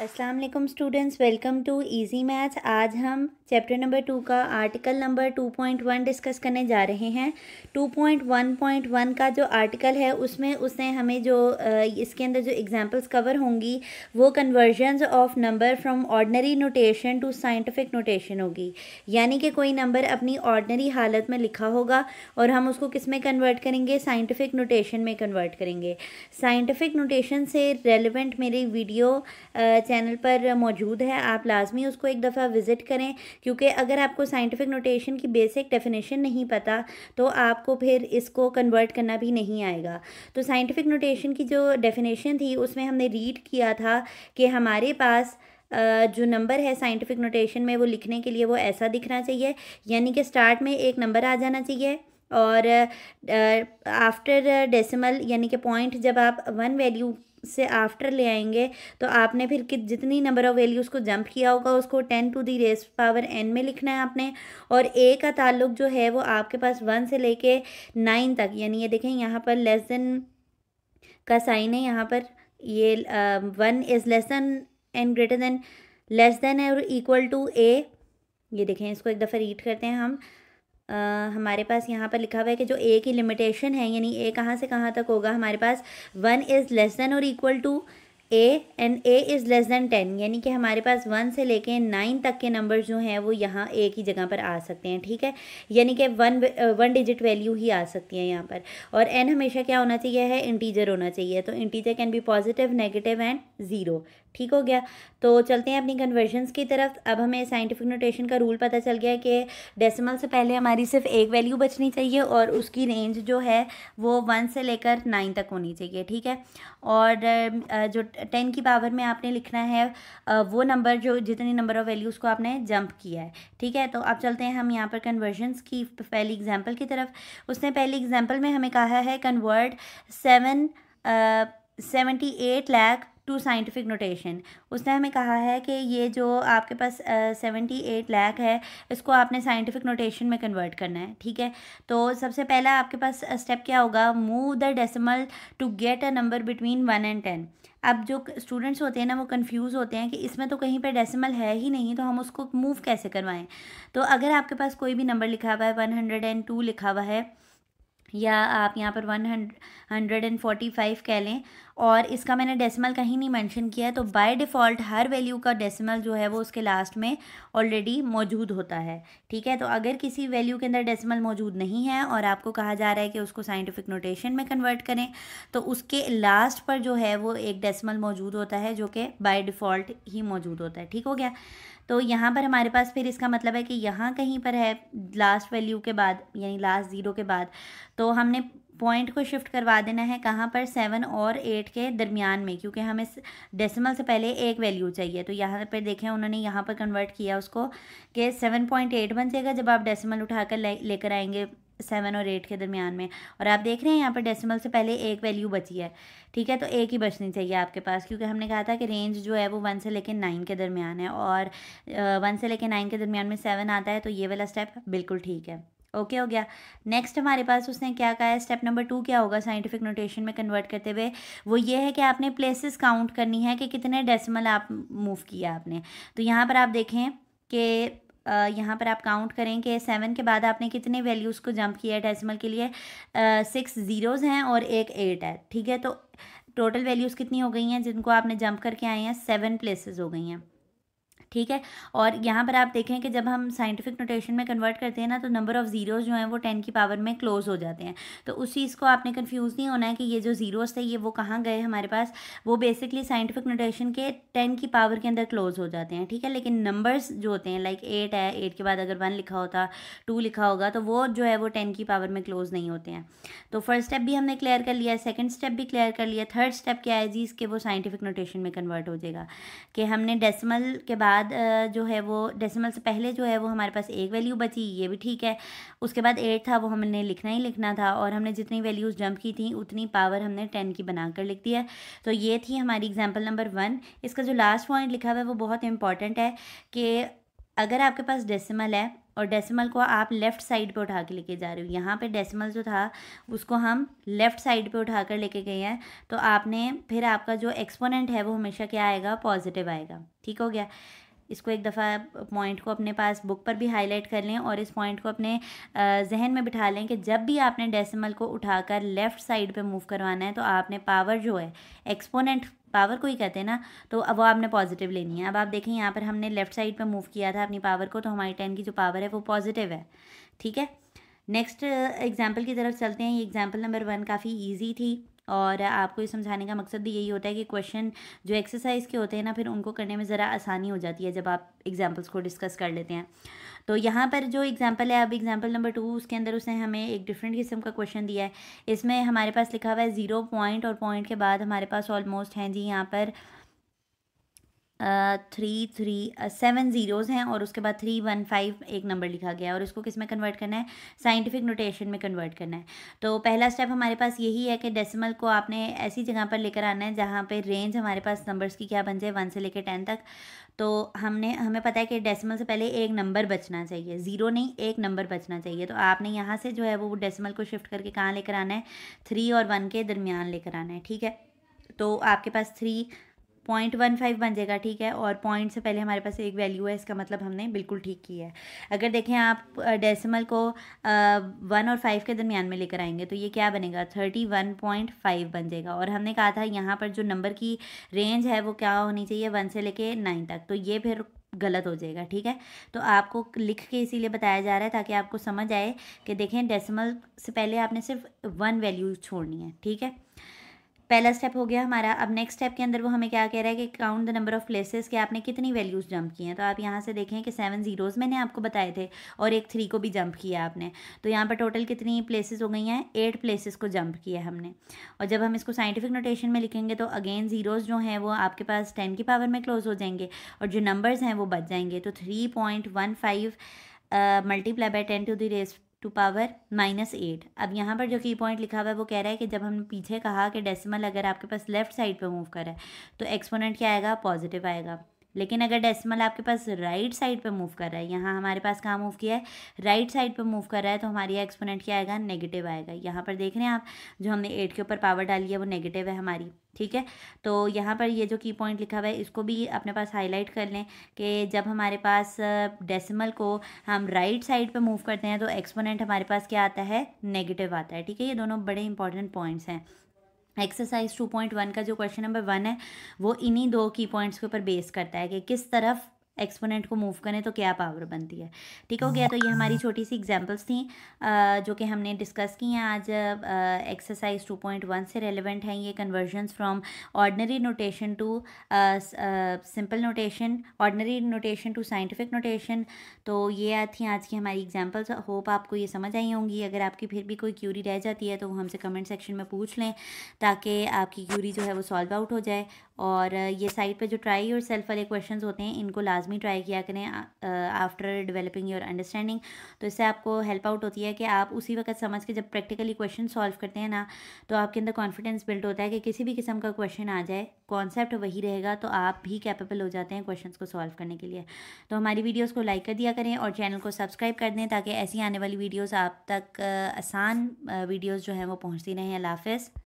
अस्सलाम वालेकुम students, welcome to easy maths. आज हम चैप्टर नंबर 2 का आर्टिकल नंबर 2.1 डिस्कस करने जा रहे हैं। 2.1.1 का जो आर्टिकल है उसमें हमें जो इसके अंदर जो एग्जांपल्स कवर होंगी वो conversions of number from ordinary notation to scientific notation होगी। यानी कि कोई नंबर अपनी ऑर्डिनरी हालत में लिखा होगा और हम उसको किस में कन्वर्ट करेंगे, साइंटिफिक नोटेशन में कन्वर्ट करेंगे। साइंटिफिक नोटेशन से रेलिवेंट मेरी वीडियो चैनल पर मौजूद है, आप लाजमी उसको एक दफ़ा विज़िट करें, क्योंकि अगर आपको साइंटिफिक नोटेशन की बेसिक डेफिनेशन नहीं पता तो आपको फिर इसको कन्वर्ट करना भी नहीं आएगा। तो साइंटिफिक नोटेशन की जो डेफिनेशन थी उसमें हमने रीड किया था कि हमारे पास जो नंबर है साइंटिफिक नोटेशन में वो लिखने के लिए वो ऐसा दिखना चाहिए, यानी कि स्टार्ट में एक नंबर आ जाना चाहिए और आफ्टर डेसिमल यानी कि पॉइंट जब आप 1 वैल्यू से आफ्टर ले आएंगे तो आपने फिर जितनी नंबर ऑफ़ वैल्यूज़ को जंप किया होगा उसको 10 to the raise power n में लिखना है आपने। और ए का ताल्लुक जो है वो आपके पास 1 से लेके 9 तक, यानी ये देखें यहाँ पर लेस देन का साइन है, यहाँ पर ये 1 is less then and greater than, less than और इक्वल टू ए। ये देखें, इसको एक दफ़ा रीड करते हैं हम। हमारे पास यहाँ पर लिखा हुआ है कि जो ए की लिमिटेशन है, यानी ए कहाँ से कहाँ तक होगा, हमारे पास 1 इज़ लेस देन और equal to A and A is less than 10, यानी कि हमारे पास 1 से लेके 9 तक के नंबर जो हैं वो यहाँ ए की जगह पर आ सकते हैं। ठीक है, यानी कि वन डिजिट वैल्यू ही आ सकती है यहाँ पर। और एन हमेशा क्या होना चाहिए है, इंटीजर होना चाहिए। तो integer can be positive, negative and zero. ठीक हो गया। तो चलते हैं अपनी कन्वर्जन्स की तरफ। अब हमें साइंटिफिक नोटेशन का रूल पता चल गया कि डेसिमल से पहले हमारी सिर्फ एक वैल्यू बचनी चाहिए और उसकी रेंज जो है वो 1 से लेकर 9 तक होनी चाहिए। ठीक है, और जो 10 की पावर में आपने लिखना है वो नंबर जो जितनी नंबर ऑफ़ वैल्यूज़ को आपने जंप किया है। ठीक है, तो अब चलते हैं हम यहाँ पर कन्वर्जन्स की पहली एग्जाम्पल की तरफ। उसने पहली एग्जाम्पल में हमें कहा है convert 78 lakh to scientific notation. उसने हमें कहा है कि ये जो आपके पास 78 लाख है इसको आपने साइंटिफिक नोटेशन में कन्वर्ट करना है। ठीक है, तो सबसे पहला आपके पास स्टेप क्या होगा, move the decimal to get a number between 1 and 10। अब जो स्टूडेंट्स होते हैं ना वो कंफ्यूज होते हैं कि इसमें तो कहीं पे डेसिमल है ही नहीं, तो हम उसको मूव कैसे करवाएं। तो अगर आपके पास कोई भी नंबर लिखा हुआ है, 102 लिखा हुआ है, या आप यहाँ पर 145 कह लें, और इसका मैंने डेसिमल कहीं नहीं मेंशन किया है, तो बाय डिफ़ॉल्ट हर वैल्यू का डेसिमल जो है वो उसके लास्ट में ऑलरेडी मौजूद होता है। ठीक है, तो अगर किसी वैल्यू के अंदर डेसिमल मौजूद नहीं है और आपको कहा जा रहा है कि उसको साइंटिफिक नोटेशन में कन्वर्ट करें, तो उसके लास्ट पर जो है वो एक डेसिमल मौजूद होता है जो कि बाय डिफ़ॉल्ट ही मौजूद होता है। ठीक हो गया। तो यहाँ पर हमारे पास फिर इसका मतलब है कि यहाँ कहीं पर है लास्ट वैल्यू के बाद, यानी लास्ट ज़ीरो के बाद, तो हमने पॉइंट को शिफ्ट करवा देना है कहाँ पर, 7 और 8 के दरमियान में, क्योंकि हमें डेसिमल से पहले एक वैल्यू चाहिए। तो यहाँ पर देखें उन्होंने यहाँ पर कन्वर्ट किया उसको कि 7.8 बन जाएगा जब आप डेसिमल उठाकर लेकर आएंगे 7 और 8 के दरमियान में। और आप देख रहे हैं यहाँ पर डेसिमल से पहले एक वैल्यू बची है। ठीक है, तो एक ही बचनी चाहिए आपके पास, क्योंकि हमने कहा था कि रेंज जो है वो 1 से लेकर 9 के दरमियान है, और 1 से लेकर 9 के दरमियान में 7 आता है, तो ये वाला स्टेप बिल्कुल ठीक है। ओके हो गया। नेक्स्ट हमारे पास उसने क्या कहा है, स्टेप नंबर 2 क्या होगा साइंटिफिक नोटेशन में कन्वर्ट करते हुए, वो ये है कि आपने प्लेसेस काउंट करनी है कि कितने डेसिमल आप मूव किया आपने। तो यहाँ पर आप देखें कि यहाँ पर आप काउंट करें कि 7 के बाद आपने कितने वैल्यूज़ को जंप किया है डेसिमल के लिए, 6 ज़ीरोज़ हैं और एक 8 है। ठीक है, तो टोटल वैल्यूज़ कितनी हो गई हैं जिनको आपने जंप करके आए हैं, 7 प्लेसेस हो गई हैं। ठीक है, और यहाँ पर आप देखें कि जब हम साइंटिफिक नोटेशन में कन्वर्ट करते हैं ना, तो नंबर ऑफ़ ज़ीरोज़ जो हैं वो 10 की पावर में क्लोज़ हो जाते हैं। तो उस चीज़ को आपने कंफ्यूज नहीं होना है कि ये जो ज़ीरोज़ थे ये वो कहाँ गए हमारे पास, वो बेसिकली साइंटिफिक नोटेशन के 10 की पावर के अंदर क्लोज़ हो जाते हैं। ठीक है, लेकिन नंबर्स जो होते हैं लाइक 8 है, 8 के बाद अगर 1 लिखा होता, 2 लिखा होगा, तो वो जो है वो 10 की पावर में क्लोज़ नहीं होते हैं। तो फर्स्ट स्टेप भी हमने क्लियर कर लिया, सेकेंड स्टेप भी क्लियर कर लिया। थर्ड स्टेप क्या है जी, इसके वो साइंटिफिक नोटेशन में कन्वर्ट हो जाएगा कि हमने डेसिमल के बाद जो है वो डेसिमल से पहले जो है वो हमारे पास एक वैल्यू बची, ये भी ठीक है। उसके बाद 8 था, वो हमने लिखना ही लिखना था, और हमने जितनी वैल्यूज़ जंप की थी उतनी पावर हमने 10 की बनाकर लिख दिया। तो ये थी हमारी एग्जांपल नंबर 1। इसका जो लास्ट पॉइंट लिखा हुआ है वो बहुत इंपॉर्टेंट है कि अगर आपके पास डेसिमल है और डेसिमल को आप लेफ़्ट साइड पे उठा के लेके जा रहे हो। यहाँ पे डेसिमल जो था उसको हम लेफ़्ट साइड पे उठा कर लेके गए हैं, तो आपने फिर आपका जो एक्सपोनेंट है वो हमेशा क्या आएगा, पॉजिटिव आएगा। ठीक हो गया। इसको एक दफ़ा पॉइंट को अपने पास बुक पर भी हाईलाइट कर लें और इस पॉइंट को अपने जहन में बिठा लें कि जब भी आपने डेसिमल को उठाकर लेफ़्ट साइड पे मूव करवाना है तो आपने पावर जो है, एक्सपोनेंट पावर को ही कहते हैं ना, तो अब वो आपने पॉजिटिव लेनी है। अब आप देखें यहाँ पर हमने लेफ़्ट साइड पे मूव किया था अपनी पावर को, तो हमारी 10 की जो पावर है वो पॉजिटिव है। ठीक है, नेक्स्ट एग्जाम्पल की तरफ चलते हैं। ये एग्जाम्पल नंबर 1 काफ़ी ईजी थी और आपको ये समझाने का मकसद भी यही होता है कि क्वेश्चन जो एक्सरसाइज के होते हैं ना, फिर उनको करने में ज़रा आसानी हो जाती है जब आप एग्जाम्पल्स को डिस्कस कर लेते हैं। तो यहाँ पर जो एग्जाम्पल है, अब एग्जाम्पल नंबर 2, उसके अंदर उसने हमें एक डिफरेंट किस्म का क्वेश्चन दिया है। इसमें हमारे पास लिखा हुआ है 0 पॉइंट और पॉइंट के बाद हमारे पास ऑलमोस्ट हैं जी यहाँ पर 7 ज़ीरोज़ हैं और उसके बाद 315 एक नंबर लिखा गया है और इसको किस में कन्वर्ट करना है, साइंटिफिक नोटेशन में कन्वर्ट करना है। तो पहला स्टेप हमारे पास यही है कि डेसिमल को आपने ऐसी जगह पर लेकर आना है जहाँ पे रेंज हमारे पास नंबर्स की क्या बन जाए, 1 से लेकर 10 तक। तो हमें पता है कि डेसिमल से पहले एक नंबर बचना चाहिए, 0 नहीं, एक नंबर बचना चाहिए। तो आपने यहाँ से जो है वो डेसिमल को शिफ्ट करके कहाँ लेकर आना है, 3 और 1 के दरमियान लेकर आना है। ठीक है, तो आपके पास 3.15 बन जाएगा। ठीक है, और पॉइंट से पहले हमारे पास एक वैल्यू है, इसका मतलब हमने बिल्कुल ठीक किया है। अगर देखें आप डेसिमल को 1 और 5 के दरमियान में लेकर आएंगे तो ये क्या बनेगा, 31.5 बन जाएगा। और हमने कहा था यहाँ पर जो नंबर की रेंज है वो क्या होनी चाहिए, 1 से लेके 9 तक, तो ये फिर गलत हो जाएगा। ठीक है, तो आपको लिख के इसीलिए बताया जा रहा है ताकि आपको समझ आए कि देखें डेसिमल से पहले आपने सिर्फ 1 वैल्यू छोड़नी है। ठीक है, पहला स्टेप हो गया हमारा। अब नेक्स्ट स्टेप के अंदर वो हमें क्या कह रहा है कि count the number of places, कि आपने कितनी वैल्यूज़ जंप की हैं। तो आप यहाँ से देखें कि 7 ज़ीरोज़ मैंने आपको बताए थे और एक 3 को भी जंप किया आपने, तो यहाँ पर टोटल कितनी प्लेसेस हो गई हैं, 8 प्लेसेस को जंप किया हमने। और जब हम इसको साइंटिफिक नोटेशन में लिखेंगे तो अगेन ज़ीरोज़ जो हैं वो आपके पास 10 की पावर में क्लोज हो जाएंगे और जो नंबर्स हैं वो बच जाएंगे। तो 3.15 multiply by 10 to the raise to power -8। अब यहाँ पर जो की पॉइंट लिखा हुआ है वो कह रहा है कि जब हमने पीछे कहा कि डेसिमल अगर आपके पास लेफ्ट साइड पे मूव कर रहा है तो एक्सपोनेंट क्या आएगा, पॉजिटिव आएगा। लेकिन अगर डेसिमल आपके पास राइट साइड पे मूव कर रहा है, यहाँ हमारे पास कहाँ मूव किया है, राइट साइड पे मूव कर रहा है, तो हमारी एक्सपोनेंट क्या आएगा, नेगेटिव आएगा। यहाँ पर देख रहे हैं आप, जो हमने 8 के ऊपर पावर डाली है वो नेगेटिव है हमारी। ठीक है, तो यहाँ पर ये जो की पॉइंट लिखा हुआ है इसको भी अपने पास हाईलाइट कर लें कि जब हमारे पास डेसिमल को हम राइट साइड पे मूव करते हैं तो एक्सपोनेंट हमारे पास क्या आता है, नेगेटिव आता है। ठीक है, ये दोनों बड़े इंपॉर्टेंट पॉइंट्स हैं। एक्सरसाइज 2.1 का जो क्वेश्चन नंबर 1 है वो इन्हीं 2 की पॉइंट्स के ऊपर बेस करता है कि किस तरफ एक्सपोनेंट को मूव करें तो क्या पावर बनती है। ठीक हो गया, तो ये हमारी छोटी सी एग्जांपल्स थी जो कि हमने डिस्कस की हैं आज। एक्सरसाइज 2.1 से रेलिवेंट हैं ये conversions from ordinary notation to simple notation, ordinary notation to scientific notation. तो ये थी आज की हमारी एग्जांपल्स। होप आपको ये समझ आई होंगी। अगर आपकी फिर भी कोई क्यूरी रह जाती है तो वो हमसे कमेंट सेक्शन में पूछ लें ताकि आपकी क्यूरी जो है वो सॉल्व आउट हो जाए। और ये साइट पे जो ट्राई और सेल्फ वाले क्वेश्चंस होते हैं इनको लाजमी ट्राई किया करें आफ्टर डेवलपिंग योर अंडरस्टैंडिंग। तो इससे आपको हेल्प आउट होती है कि आप उसी वक्त समझ के जब प्रैक्टिकली क्वेश्चन सॉल्व करते हैं ना, तो आपके अंदर कॉन्फिडेंस बिल्ड होता है कि किसी भी किस्म का क्वेश्चन आ जाए, कॉन्सेप्ट वही रहेगा तो आप भी कैपेबल हो जाते हैं क्वेश्चन को सॉल्व करने के लिए। तो हमारी वीडियोज़ को लाइक कर दिया करें और चैनल को सब्सक्राइब कर दें ताकि ऐसी आने वाली वीडियोज़ आप तक आसान वीडियोज़ जो हैं वो पहुँचती रहें। अल्लाह हाफ़िज़।